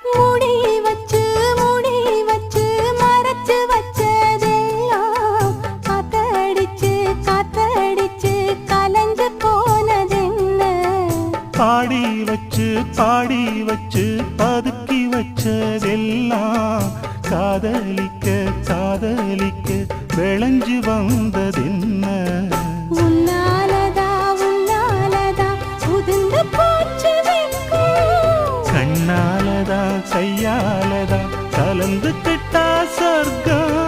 மூடி வச்சு மறைச்சு வச்சதெல்லாம் காத்தடிச்சு கலைஞ்சு போனதென்ன? பாடி வச்சு பதுக்கி வச்சதெல்லாம் காதலிக்க விளைஞ்சு வந்ததென்ன? உன்னாலதா உதிர்ந்து போச்சு கண்ணாலதா கையாலதா கலந்துக்கிட்டா சொர்க்கம்.